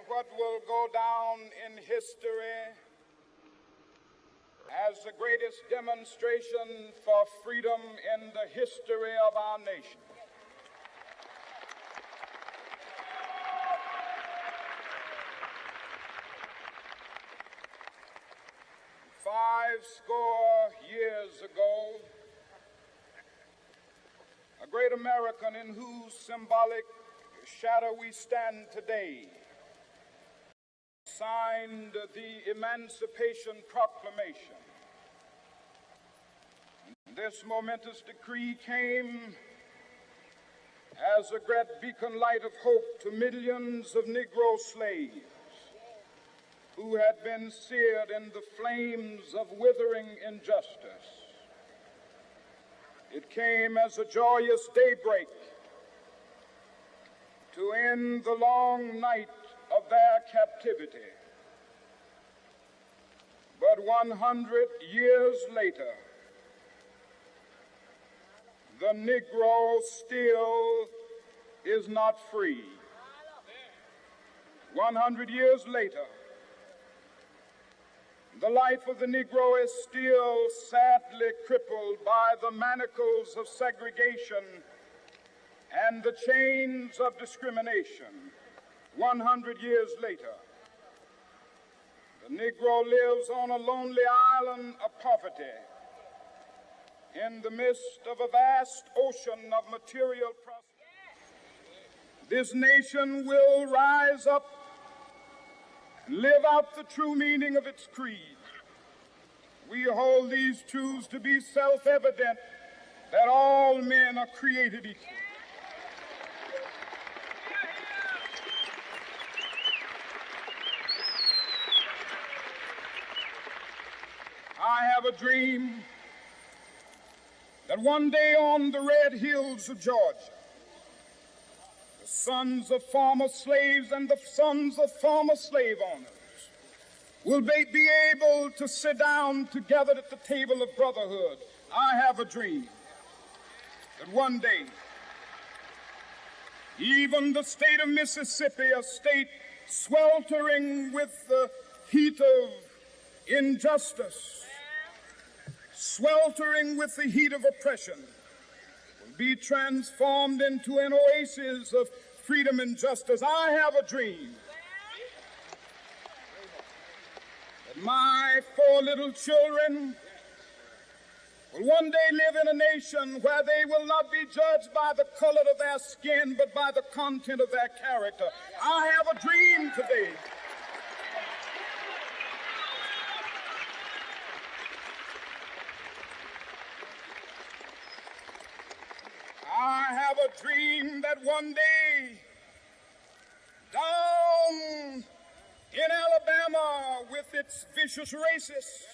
what will go down in history as the greatest demonstration for freedom in the history of our nation. Five score years ago, a great American in whose symbolic shadow we stand today signed the Emancipation Proclamation. This momentous decree came as a great beacon light of hope to millions of Negro slaves who had been seared in the flames of withering injustice. It came as a joyous daybreak to end the long night of their captivity. But 100 years later, the Negro still is not free. 100 years later, the life of the Negro is still sadly crippled by the manacles of segregation and the chains of discrimination. 100 years later, the Negro lives on a lonely island of poverty in the midst of a vast ocean of material prosperity. This nation will rise up and live out the true meaning of its creed. We hold these truths to be self-evident, that all men are created equal. I have a dream that one day on the red hills of Georgia, the sons of former slaves and the sons of former slave owners will be able to sit down together at the table of brotherhood. I have a dream that one day, even the state of Mississippi, a state sweltering with the heat of injustice, sweltering with the heat of oppression, will be transformed into an oasis of freedom and justice. I have a dream that my 4 little children will one day live in a nation where they will not be judged by the color of their skin, but by the content of their character. I have a dream today that one day down in Alabama, with its vicious racists,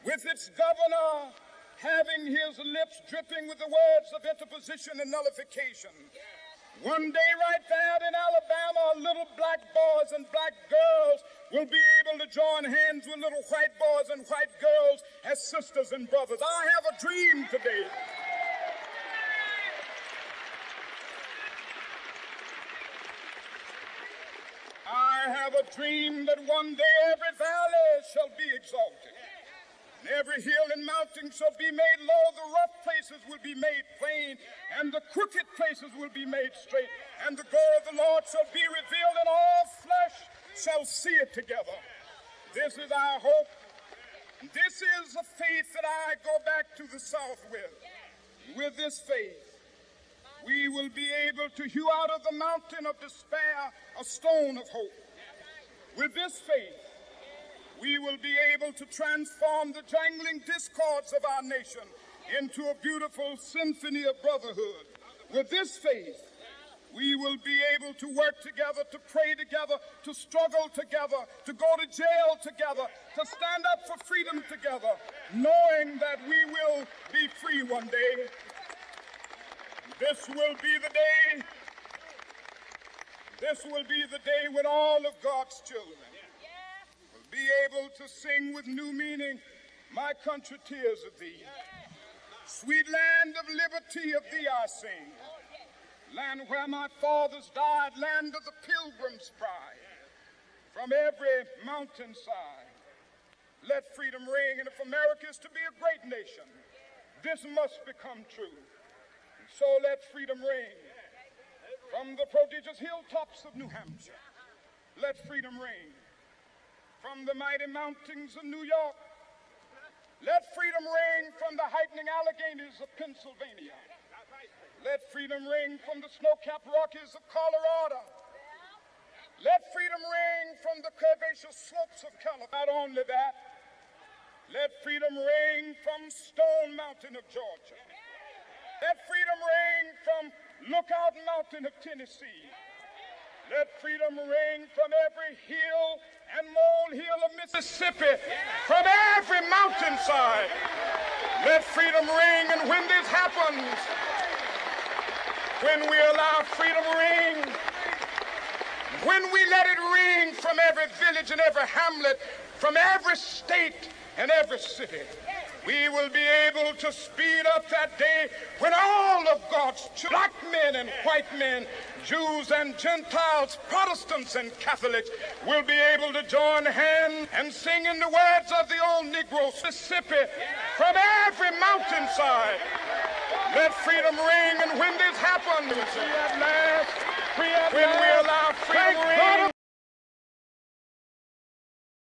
with its governor having his lips dripping with the words of interposition and nullification, one day right there in Alabama, little black boys and black girls will be able to join hands with little white boys and white girls as sisters and brothers. I have a dream today that one day every valley shall be exalted, and every hill and mountain shall be made low. The rough places will be made plain, and the crooked places will be made straight, and the glory of the Lord shall be revealed, and all flesh shall see it together. This is our hope. This is the faith that I go back to the South with. With this faith, we will be able to hew out of the mountain of despair a stone of hope. With this faith, we will be able to transform the jangling discords of our nation into a beautiful symphony of brotherhood. With this faith, we will be able to work together, to pray together, to struggle together, to go to jail together, to stand up for freedom together, knowing that we will be free one day. This will be the day. This will be the day when all of God's children will be able to sing with new meaning, "My country, tears of thee. Sweet land of liberty, of thee I sing. Land where my fathers died, land of the pilgrim's pride. from every mountainside. Let freedom ring, and if America is to be a great nation, this must become true. And so let freedom ring from the prodigious hilltops of New Hampshire. Let freedom ring from the mighty mountains of New York. Let freedom ring from the heightening Alleghanies of Pennsylvania. Let freedom ring from the snow-capped Rockies of Colorado. Let freedom ring from the curvaceous slopes of California. Not only that, let freedom ring from Stone Mountain of Georgia. Let freedom ring from Lookout Mountain of Tennessee. Let freedom ring from every hill and molehill of Mississippi, from every mountainside. Let freedom ring, and when this happens, when we allow freedom ring, when we let it ring from every village and every hamlet, from every state and every city, we will be able to speed up that day when all of God's children, black men and white men, Jews and Gentiles, Protestants and Catholics, will be able to join hands and sing in the words of the old Negro, Mississippi, from every mountainside. Let freedom ring, and when this happens, when we allow freedom ring,